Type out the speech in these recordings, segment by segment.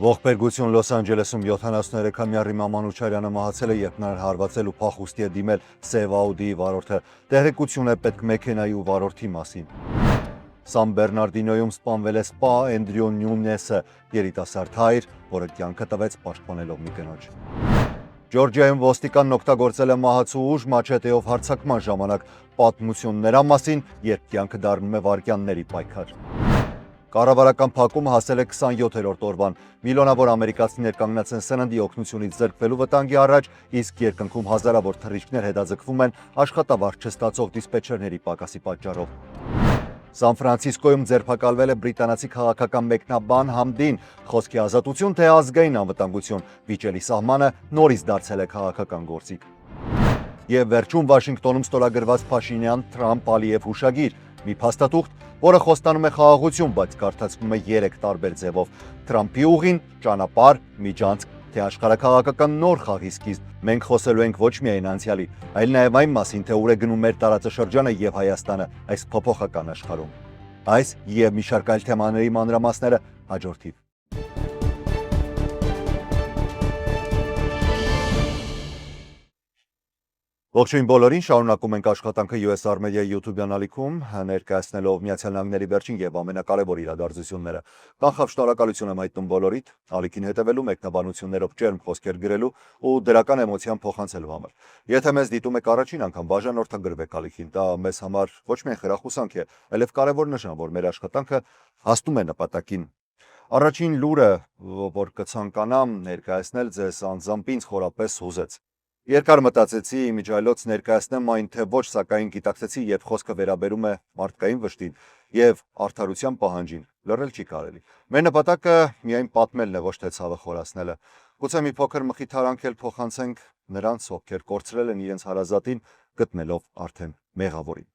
Ողբերգություն Լոս Անջելեսում 73-ամյա Ռիմա Մանուչարյանը մահացել է, երբ նրան հարվածել ու փախուստի է դիմել սև Աուդիի վարորդը։ Տեղեկություն է պետք մեքենայի ու վարորդի մասին։ Սան Բեռնարդինոյում սպանվել է սպա Էնդրյու Նյունեսը, երիտասարդ հայր, որը կյանքը տվեց պաշտպանելով մի կնոջ։ Ջորջիայում ոստիկանն օգտագործել է մահացու ուժ մաչետեով հարձակման ժամանակ, պատմություն նրա մասին, երբ կյանքը դառնում է վայրկյանների պայքար։ Կառավարական փակումը հասել է 27-րդ օրվան։ Միլիոնավոր ամերիկացիներ կանգնած են սննդի օգնությունից զրկվելու վտանգի առաջ, իսկ երկնքում հազարավոր թռիչքներ հետաձգվում են աշխատավարձ չստացող դիսպեչերների պակասի պատճառով։ Սան Ֆրանցիսկոյում ձերբակալվել է բրիտանացի քաղաքական մեկնաբան Համդին, խոսքի ազատություն թե ազգային անվտանգություն, վիճելի սահմանը նորից դարձել է քաղաքական գործիք։ Եվ վերջում Վաշինգտոնում ստորագրված Փաշինյան-Թրամփ-Ալիև հուշագիր, մի փաստաթուղթ, որը խոստանում է խաղաղություն, բայց կարդացվում է 3 տարբեր ձևով։ Թրամփի ուղին, ճանապարհ, միջանցք, թե աշխարհաքաղաքական նոր խաղի սկիզբ։ Մենք խոսելու ենք ոչ միայն անցյալի, այլ նաև այն մասին, թե ուր է գնում մեր տարածաշրջանը եւ Հայաստանը այս փոփոխական աշխարհում։ Այս եւ մի շարք այլ թեմաների մանրամասները հաջորդիվ։ Ողջույն բոլորին, շարունակում ենք աշխատանքը US Armedia YouTube-յան ալիքում, ներկայացնելով Միացյալ Նահանգների վերջին եւ ամենակարևոր իրադարձությունները։ Կանխավ շնորհակալություն եմ հայտնում բոլորիդ, ալիքին հետևելու, մեկնաբանություններով ջերմ խոսքեր գրելու ու դրական էմոցիան փոխանցելու համար։ Եթե մեզ դիտում եք առաջին անգամ, բաժանորդագրվեք ալիքին, դա մեզ համար ոչ միայն խրախուսանք է, այլև կարևոր նշան, որ մեր աշխատանքը հասնում է նպատակին։ Առաջին լուրը, որ կցանկանամ ներկայացնել ձեզ անձամբ ինձ խորապես հուզեց։ Երկար մտածեցի իմիջայլոց ներկայացնեմ այն թե ոչ, սակայն գիտակցեցի, երբ խոսքը վերաբերում է մարդկային վշտին եւ արդարության պահանջին, լռել չի կարելի։ Մեր նպատակը միայն պատմելն է, ոչ թե ցավը խորացնելը։ Գուցե մի փոքր մխիթարանք էլ փոխանցենք նրանց, ովքեր կորցրել են իրենց հարազատին, գտնելով արդեն մեղավորին։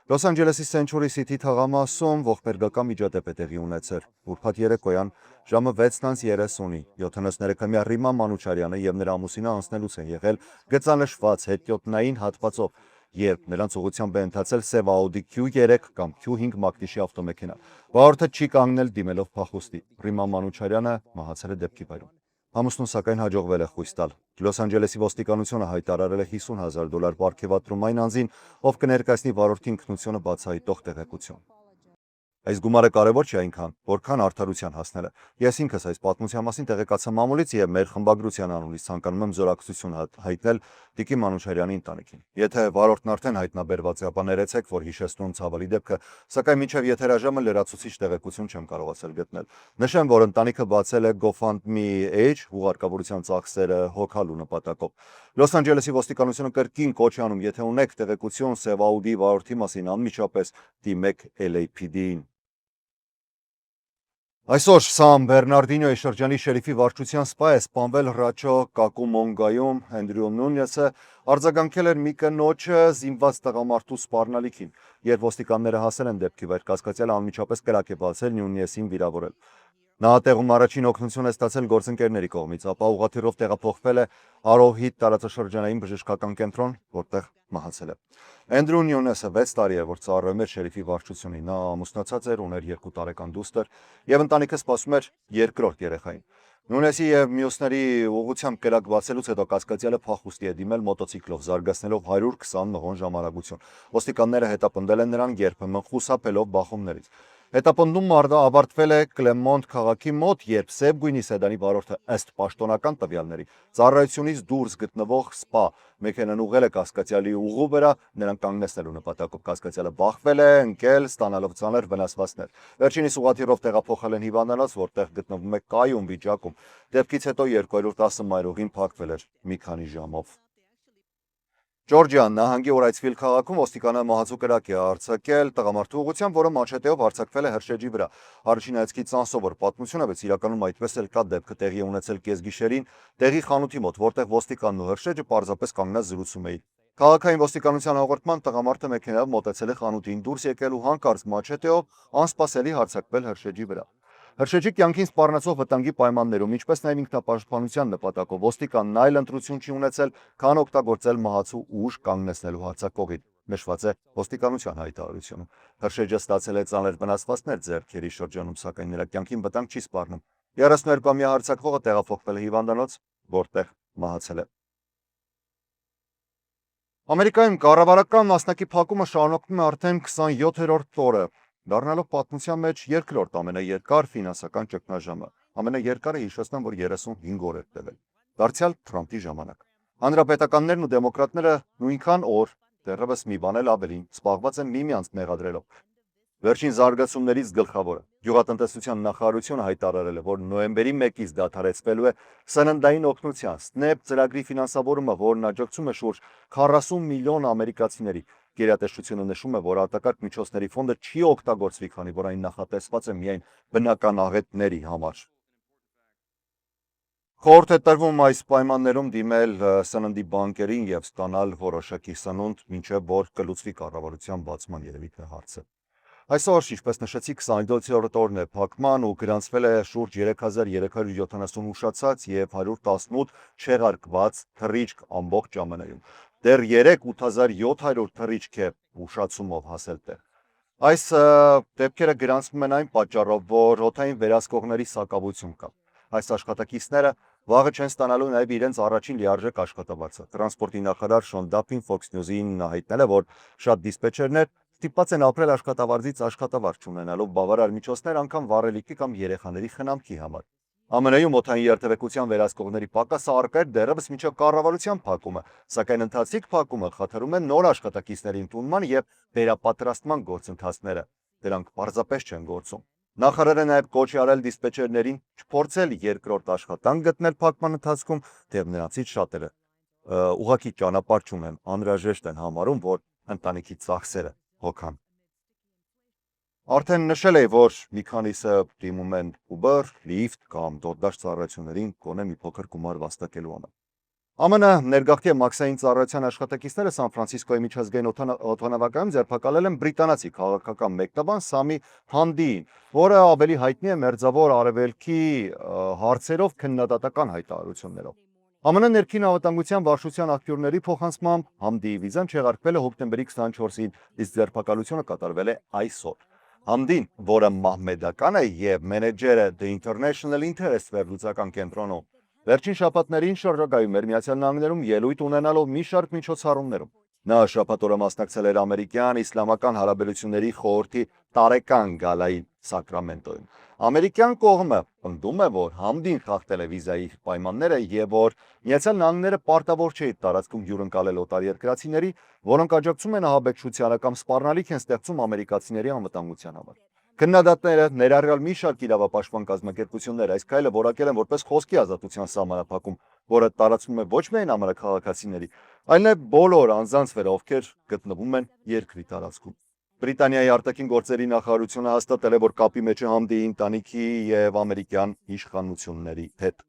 Լոս Անջելեսի Century City թաղամասում ողբերգական միջադեպ է տեղի ունեցել։ Ուրբաթ երեկոյան ժամը 6:30-ի 73-ամյա Ռիմա Մանուչարյանը եւ նրա ամուսինը անցնելուց են եղել գծանշված հետիոտնային հատվածով, երբ նրանց ուղղությամբ է ընթացել սև Audi Q3 կամ Q5 մակնիշի ավտոմեքենա։ Վարորդը չի կանգնել դիմելով փախուստի։ Ռիմա Մանուչարյանը մահացել է դեպքի վայրում։ Ամուսնուն սակայն հաջողվել է խույս տալ։ Լոս Անջելեսի ոստիկանությունը հայտարարել է $50,000 պարգևատրում այն անձին, ով կներկայացնի վարորդի ինքնությունը բացահայտող տեղեկություն։ Այս գումարը կարևոր չէ այնքան, որքան արդարության հասնելը։ Ես ինքս այս պատմության մասին տեղեկացա մամուլից եւ մեր խմբագրության անունից ցանկանում եմ զորակցություն հայտնել Տիկի Մանուչարյանի ընտանիքին։ Եթե վարորդն արդեն հայտնաբերված է, ապա ներեցեք, որ հիշեցնում ցավալի դեպքը, սակայն մինչև եթերաժամը լրացուցիչ տեղեկություն չեմ կարողացել գտնել։ Նշեմ, որ ընտանիքը բացել է GoFundMe ուղարկավորության ծախսերը հոգալու նպատակով։ Լոս Անջելեսի ոստիկանությունը կրկին կոչ է անում, եթե ունեք տեղեկություն սև Audi վարորդի մասին, անմիջապես դիմեք LAPD-ին։ Այսօր Սան Բեռնարդինոյի շրջանի շերիֆի վարչության սպա է սպանվել Ռաչո Կակումոնգայում Էնդրյու Նյունեսը արձագանքել էր մի կնոջը զինված տղամարդու սպառնալիքին, երբ ոստիկանները հասել են դեպքի վայր, կասկածյալը անմիջապես կրակ է բացել Նյունեսին վիրավորել։ Նա տեղում առաջին օգնություն է ստացել գործընկերների կողմից, ապա ուղղաթիռով տեղափոխվել է Արոհիտ տարածաշրջանային բժշկական կենտրոն, որտեղ մահացել է։ Էնդրյու Նյունեսը 6 տարի է, որ ծառայում էր շերիֆի վարչությունին, նա ամուսնացած էր, ուներ 2 տարեկան դուստր եւ ընտանիքը սպասում էր երկրորդ երեխային։ Նյունեսի եւ մյուսների ուղղությամբ կրակ բացելուց հետո կասկածյալը փախուստի է դիմել մոտոցիկլով, զարգացնելով 120 մղոն ժամանակություն։ Ոստիկանները հետապնդել են նրան երբեմն խուսափելով բախումներից։ Հետապնդումը ավարտվել է Կլեմոնտ քաղաքի մոտ, երբ սև գույնի սեդանի վարորդը ըստ պաշտոնական տվյալների ծառայությունից դուրս գտնվող սպա մեքենան ուղղել է կասկածյալի ուղու վրա, նրան կանգնեցնելու նպատակով կասկածյալը բախվել է, ընկել, ստանալով ծանր վնասվածքներ։ Վերջինիս ուղղաթիռով տեղափոխել են հիվանդանոց, որտեղ գտնվում է կայուն վիճակում։ Դեպքից հետո 210 մայրուղին փակվել էր մի քանի ժամով։ Ջորջիան նահանգի Օրայցվիլ քաղաքում ոստիկանը մահացու կրակ է արձակել տղամարդու ուղղությամբ, որը մաչետեով հարձակվել է հրշեջի վրա։ Առաջին հայացքից անսովոր պատմություն է, բայց իրականում այդպես էլ կա, դեպքը տեղի է ունեցել կեսգիշերին տեղի խանութի մոտ, որտեղ ոստիկանն ու հրշեջը պարզապես կանգնած զրուցում էին։ Քաղաքային ոստիկանության հաղորդման տղամարդը մեքենայով մոտեցել է խանութին, դուրս եկել ու հանկարծ մաչետեով անսպասելի հարձակվել հրշեջի վրա։ Հրշեջի կյանքին սպառնացող վտանգի պայմաններում, ինչպես նաև ինքնապաշտպանության նպատակով ոստիկանն այլ ընտրություն չի ունեցել, քան օգտագործել մահացու ուժ կանգնեցնելու հարձակողին, նշված է ոստիկանության հայտարարությունում։ Հրշեջը ստացել է ծանր վնասվածքներ ձեռքերի շրջանում, սակայն նրա կյանքին վտանգ չի սպառնում։ 32-ամյա հարձակվողը տեղափոխվել է հիվանդանոց, որտեղ մահացել է։ Ամերիկայում կառավարական մասնակի փակումը շարունակվում է արդեն 27-րդ օրը, դառնալով պատմության մեջ երկրորդ ամենաերկար ֆինանսական ճգնաժամը։ Ամենաերկարը հիշեցնեմ, որ 35 օր է տևել։ Դարձյալ Թրամփի ժամանակ։ Հանրապետականներն ու դեմոկրատները նույնքան օր, դեռևս մի բան էլ ավելին, զբաղված են միմյանց մեղադրելով։ Վերջին զարգացումներից գլխավորը գյուղատնտեսության նախարարությունը հայտարարել է, որ նոյեմբերի 1-ից դադարեցվելու է սննդային օգնության SNAP ծրագրի ֆինանսավորումը, որն աջակցում է շուրջ 40 միլիոն ամերիկացիների։ Գերատեսչությունը նշում է, որ արտակարգ միջոցների ֆոնդը չի օգտագործվի, քանի որ այն նախատեսված է միայն բնական աղետների համար։ Խորհուրդ է տրվում այս պայմաններում դիմել սննդի բանկերին եւ ստանալ որոշակի սնունդ, մինչեւ որ կլուծվի կառավարության բացման երևի թե հարցը։ Այսօր, ինչպես նշեցի, 27-րդ օրն է փակման ու գրանցվել է շուրջ 3370 ուշացած եւ 118 չեղարկված թռիչք ամբողջ ժամանակում։ Դեռ 8700 թռիչք է ուշացումով հասել տեղ։ Այս դեպքերը գրանցվում են այն պատճառով, որ օդային վերահսկողների սակավություն կա։ Այս աշխատակիցները վաղը չեն ստանալու նաև իրենց առաջին լիարժեք աշխատավարձը։ Տրանսպորտի նախարար Շոն Դափին Fox News-ին հայտնել է, որ շատ դիսպեչերներ ստիպված են ապրել աշխատավարձից աշխատավարձ չունենալու բավարար միջոցներ անգամ վառելիքի կամ երեխաների խնամքի համար։ ԱՄՆ-ում օդային երթևեկության վերահսկողների պակասը առկա է դեռևս մինչև կառավարության փակումը, սակայն ընթացիկ փակումը խաթարում է նոր աշխատակիցների ընդունման եւ վերապատրաստման գործընթացները։ Դրանք պարզապես չեն գործում։ Նախարարը նաև կոչ է արել դիսպեչերներին չփորձել երկրորդ աշխատանք գտնել փակման ընթացքում, թեև նրանցից շատերը ուղղակի ճանապարհ չունեն, անհրաժեշտ են համարում, որ ընտանիքի ծախսերը հոգան։ Արդեն նշել էի, որ մի քանիսը դիմում են Uber, Lyft կամ DoorDash ծառայություններին գոնե մի փոքր գումար վաստակելու համար։ ԱՄՆ ներգաղթի մաքսային ծառայության աշխատակիցները Սան Ֆրանցիսկոյի միջազգային օդանավակայանում ձերբակալել են բրիտանացի քաղաքական մեկնաբան Սամի Հանդիին, որը ավելի հայտնի է մերձավոր արևելքի հարցերով քննադատական հայտարարություններով։ ԱՄՆ ներքին անվտանգության վարչության աղբյուրների փոխանցմամբ Համդիի վիզան չեղարկվել է հոկտեմբերի 24-ին, իսկ ձերբակալությունը կատարվել է այսօր։ Համդին, որը մահմեդական է եւ մենեջերը The International Interest վերլուծական կենտրոնում, վերջին շաբաթներին շրջագայում էր Միացյալ Նահանգներում ելույթ ունենալով մի շարք միջոցառումներում։ Նա շաբաթ օրը մասնակցել էր ամերիկյան իսլամական հարաբերությունների խորհրդի տարեկան գալային Սակրամենտոյում։ Ամերիկյան կողմը պնդում է, որ Համդին խախտել է վիզայի պայմանները եւ որ Միացյալ Նահանգները պարտավոր չէ տարածքում հյուրընկալել օտարերկրացիների, որոնք աջակցում են ահաբեկչությանը կամ սպառնալիք են ստեղծում ամերիկացիների անվտանգության համար։ Քննադատները ներառյալ մի շարք իրավապաշտպան կազմակերպություններ այս քայլը որակել են որպես խոսքի ազատության սահմանափակում, որը տարածվում է ոչ միայն ԱՄՆ քաղաքացիների, այլ նաև բոլոր անձանց վրա, ովքեր գտնվում են երկրի տարածքում։ Բրիտանիայի արտաքին գործերի նախարարությունը հաստատել է, որ կապի մեջ է Համդիի ընտանիքի եւ ամերիկյան իշխանությունների հետ։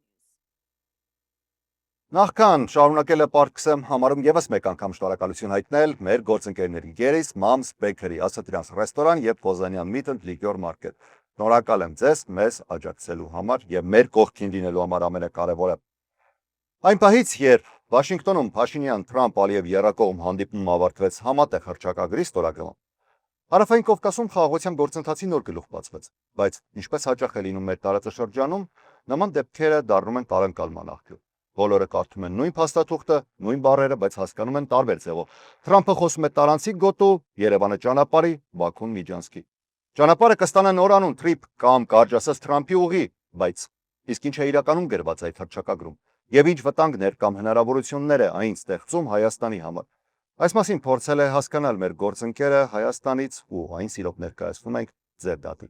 Նախքան շարունակել է Պարքսեմ համարում եւս մեկ անգամ շնորհակալություն հայտնել մեր գործընկերներին Gerry's Mom's Bakery, Ասատրյանց ռեստորան եւ Պոզանյան Meat and Liquor Market։ Շնորհակալ եմ ձեզ մեզ աջակցելու համար եւ մեր կողքին լինելու համար ամենակարևորը։ Այն պահից, երբ Վաշինգտոնում Փաշինյան-Թրամփ-Ալիև եռակողմ հանդիպումը ավարտվեց համատեղ հռչակագրի ստորագրմամբ, Հարավային Կովկասում խաղաղության գործընթացի նոր գլուխ բացվեց, բայց ինչպես հաճախ է լինում մեր տարածաշրջանում, նման դեպքերը դառնում են տարընկալման աղբյուր։ Բոլորը կարդում են նույն փաստաթուղթը, նույն բառերը, բայց հասկանում են տարբեր ձևով։ Թրամփը խոսում է տարանցիկ գոտու, Երևանը ճանապարհի, Բաքուն Միջանցքի։ Ճանապարհը կստանա նոր անուն Trip կամ կարճ ասած Թրամփի ուղի, բայց իսկ ինչ է իրականում գրված այդ հռչակագրում եւ ինչ վտանգներ կամ հնարավորություններ է այն ստեղծում Հայաստանի համար։ Այս մասին փորձել է հասկանալ մեր գործընկերը Հայաստանից ու այն սիրով ներկայացնում ենք ձեր դատին։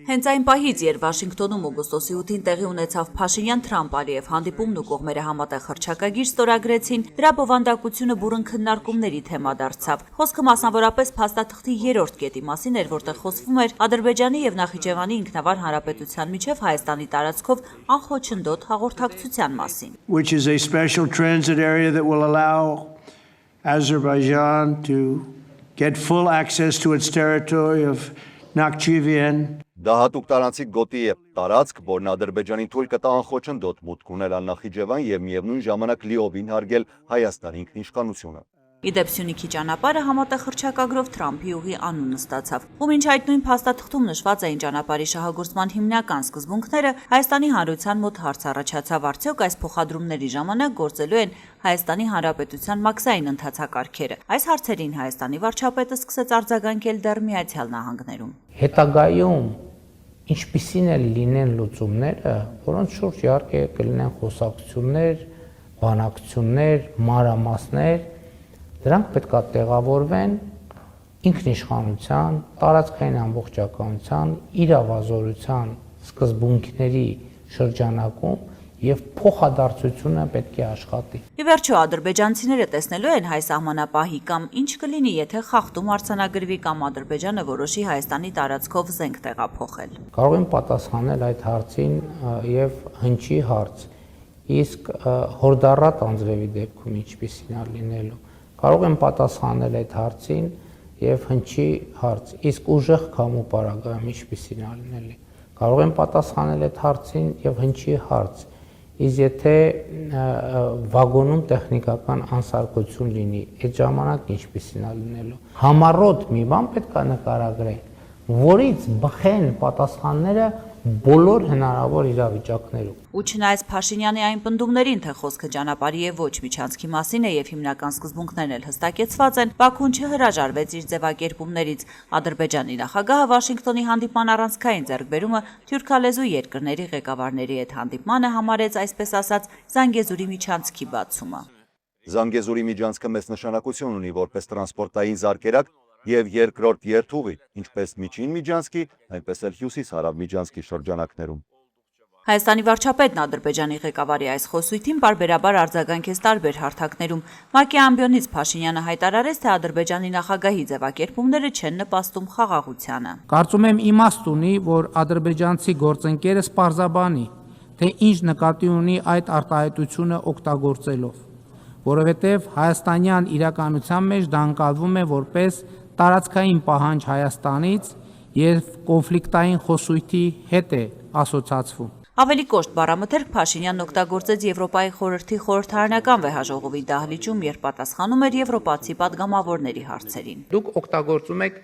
Հենց այն պահից, երբ Վաշինգտոնում օգոստոսի 8-ին տեղի ունեցավ Փաշինյան-Թրամփ-Ալիև հանդիպումն ու կողմերը համատեղ հռչակագիր ստորագրեցին, դրա բովանդակությունը բուռն քննարկումների թեմա դարձավ։ Խոսքը մասնավորապես փաստաթղթի 3-րդ կետի մասին էր, որտեղ խոսվում էր Ադրբեջանի եւ Նախիջևանի ինքնավար հանրապետության միջև Հայաստանի տարածքով անխոչնդոտ հաղորդակցության մասին։ Which is a special transit area that will allow Azerbaijan to get full access to its territory of Nakhchivan. Դա հատուկ տարանցիկ գոտի է տարածք, որն Ադրբեջանին թույլ կտա անխոչնդոտ մուտք ունենալ Նախիջևան եւ միևնույն ժամանակ լիովին հարգել Հայաստանի ինքնիշխանությունը։ Իդեպ Սյունիքի ճանապարհը համատեղ հռչակագրով Թրամփի ուղի անունը ստացավ։ Ու մինչ այդ նույն փաստաթղթում նշված էին ճանապարհի շահագործման հիմնական սկզբունքները, Հայաստանի Հանրության մոտ հարց առաջացավ, արդյոք այս փոխադրումների ժամանակ գործելու են Հայաստանի Հանրապետության մաքսային ընթացակարգերը։ Այս հարցերին Հայաստանի վարչապետը սկսեց արձագանքել դեռ Միացյալ Նահանգներում։ Հետագայում ինչպիսին էլ լինեն լուծումները, որոնց շուրջ իհարկե կլինեն խոսակցություններ, բանակցություններ, մանրամասներ, դրանք պետք է տեղավորվեն ինքնիշխանության, տարածքային ամբողջականության, իրավազորության սկզբունքների շրջանակում եւ փոխադարձությունը պետք է աշխատի։ Ի վերջո ադրբեջանցիները տեսնելու են հայ սահմանապահի կամ ինչ կլինի, եթե խախտում արձանագրվի կամ Ադրբեջանը որոշի Հայաստանի տարածքով զենք տեղափոխել։ Կարող են պատասխանել այդ հարցին եւ հնչի հարց։ Իսկ հորդառատ անձրևի դեպքում ինչպիսին է լինելու։ Կարող են պատասխանել այդ հարցին եւ հնչի հարց։ Իսկ ուժեղ քամու պարագայում ինչպիսին է լինելու։ Կարող են պատասխանել այդ հարցին եւ հնչի հարց։ Իսկ եթե վագոնում տեխնիկական անսարքություն լինի, այդ ժամանակ ինչպիսին է լինելու։ Համառոտ մի բան պետք է նկարագրենք, որից բխեն պատասխանները բոլոր հնարավոր իրավիճակներում։ Ու չնայած Փաշինյանի այն պնդումներին, թե խոսքը ճանապարհի եւ ոչ միջանցքի մասին է եւ հիմնական սկզբունքներն էլ հստակեցված են, Բաքուն չհրաժարվեց իր ձևակերպումներից։ Ադրբեջանի նախագահը Վաշինգտոնի հանդիպման առանցքային ձեռքբերումը թյուրքալեզու երկրների ղեկավարների հետ հանդիպմանը համարեց, այսպես ասած, Զանգեզուրի միջանցքի բացումը։ Զանգեզուրի միջանցքը մեծ նշանակություն ունի որպես տրանսպորտային զարկերակ եւ երկրորդ երթուղի, ինչպես միջին միջանցքի, այնպես էլ հյուսիս-հարավ միջանցքի շրջանակներում։ Հայաստանի վարչապետն Ադրբեջանի ղեկավարի այս խոսույթին պարբերաբար արձագանքեց տարբեր հարթակներում։ ՄԱԿ-ի ամբիոնից Փաշինյանը հայտարարեց, թե Ադրբեջանի նախագահի ձևակերպումները չեն նպաստում խաղաղությանը։ Կարծում եմ իմաստ ունի, որ ադրբեջանցի գործընկերը սպարզաբանի, թե ինչ նկատի ունի այդ արտահայտությունը օգտագործելով, որովհետև հայաստանյան իրականության մեջ դա ընկալվում է որպես տարածքային պահանջ Հայաստանից եւ կոնֆլիկտային խոսույթի հետ է ասոցացվում։ Ավելի կոշտ բառամթերք Փաշինյանն օգտագործեց Եվրոպայի խորհրդի խորհրդարանական վեհաժողովի դահլիճում, երբ պատասխանում էր եվրոպացի падգամավորների հարցերին։ Դուք օգտագործում եք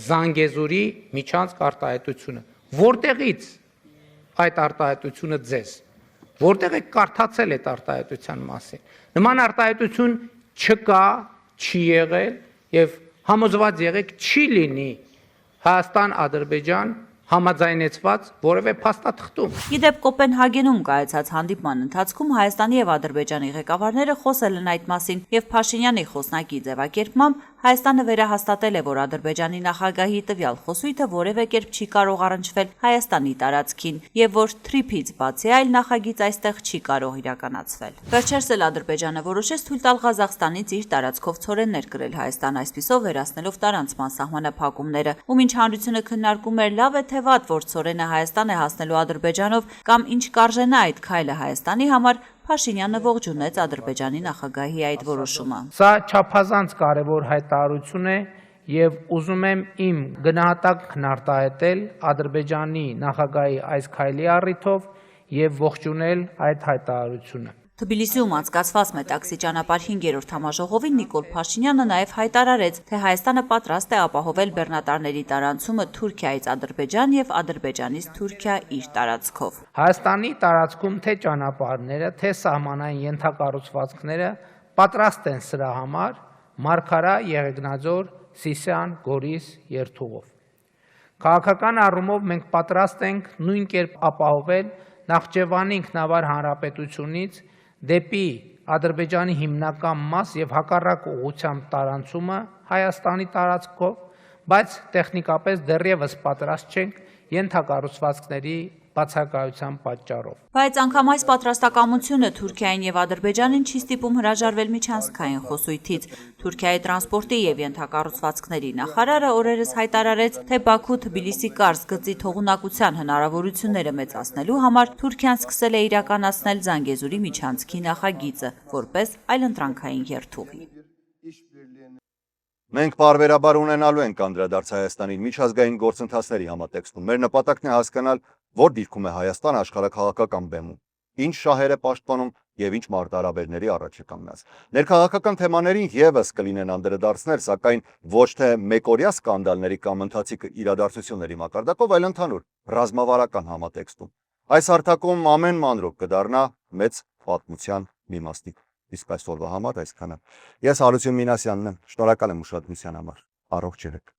Զանգեզուրի միջանցք արտահայտությունը։ Որտեղից այդ արտահայտությունը ձեզ։ Որտեղ եք կարդացել այդ արտահայտության մասին։ Նման արտահայտություն չկա, չի եղել եւ համոզված եղեք չի լինի Հայաստան-Ադրբեջան համաձայնեցված որևէ փաստաթղթում։ Իդեպ Կոպենհագենում կայացած հանդիպման ընթացքում Հայաստանի եւ Ադրբեջանի ղեկավարները խոսել են այդ մասին եւ Փաշինյանի խոսնակի ձևակերպմամբ Հայաստանը վերահաստատել է, որ Ադրբեջանի նախագահի տվյալ խոսույթը որևէ կերպ չի կարող առնչվել Հայաստանի տարածքին եւ որ թրիփից բացի այլ նախագիծ այստեղ չի կարող իրականացվել։ Վերջերս էլ Ադրբեջանը որոշեց թույլ տալ Ղազախստանից իր տարածքով ցորեններ կրել Հայաստան, այսպիսով վերացնելով տարանցման սահմանափակումները։ Ու մինչ հանրությունը քննարկում էր լավ է թե վատ, որ ցորենը Հայաստան է հասնելու Ադրբեջանով կամ ինչ կարժենա այդ քայլը Հայաստանի համար, Փաշինյանը ողջունեց Ադրբեջանի նախագահի այդ որոշումը։ Սա չափազանց կարևոր հայտարարություն է եւ ուզում եմ իմ գնահատակն արտահայտել Ադրբեջանի նախագահի այս քայլի առիթով եւ ողջունել այդ հայտարարությունը։ Թբիլիսիում անցկացված Մետաքսի ճանապարհ 5-րդ համաժողովին Նիկոլ Փաշինյանը նաև հայտարարեց, թե Հայաստանը պատրաստ է ապահովել բեռնատարների տարանցումը Թուրքիայից Ադրբեջան եւ Ադրբեջանից Թուրքիա իր տարածքով։ Հայաստանի տարածքում թե ճանապարհները, թե սահմանային ենթակառուցվածքները պատրաստ են սրա համար Մարգարա, Եղեգնաձոր, Սիսիան, Գորիս երթուղով։ Քաղաքական առումով մենք պատրաստ ենք նույն կերպ ապահովել Նախճեվանի ինքնավար հանրապետությունից դեպի Ադրբեջանի հիմնական մաս եւ հակառակ ուղղությամբ տարանցումը Հայաստանի տարածքով, բայց տեխնիկապես դեռևս պատրաստ չենք ենթակառուցվածքների բացակայության պատճառով։ Բայց անգամ այս պատրաստակամությունը Թուրքիային եւ Ադրբեջանին չի ստիպում հրաժարվել միջանցքային խոսույթից։ Թուրքիայի տրանսպորտի եւ ենթակառուցվածքների նախարարը օրերս հայտարարեց, թե Բաքու-Թբիլիսի կարճ գծի թողունակության հնարավորությունները մեծացնելու համար Թուրքիան սկսել է իրականացնել Զանգեզուրի միջանցքի նախագիծը, որպես այլընտրանքային երթուղի։ Մենք պարբերաբար ունենալու ենք անդրադարձ Հայաստանին միջազգային գործընթացների համատեքստում։ Մեր նպատակն է հասկանալ, որ դիրքում է Հայաստան աշխարհաքաղաքական բեմում, ինչ շահեր է պաշտպանում եւ ինչ մարտահրավերների առաջ է կանգնած։ Ներքաղաքական թեմաներին եւս կլինեն անդրադարձներ, սակայն ոչ թե մեկօրյա սկանդալների կամ ընթացիկ իրադարձությունների մակարդակով, այլ ընդհանուր ռազմավարական համատեքստում։ Այս հարթակում ամեն մանրոք կդառնա մեծ պատմության մի մասնիկ։ Իսկ այսօրվա համար այսքանը։ Ես Հարություն Մինասյանն եմ։ Շնորհակալ եմ ուշադրության համար։ Առողջ եղեք։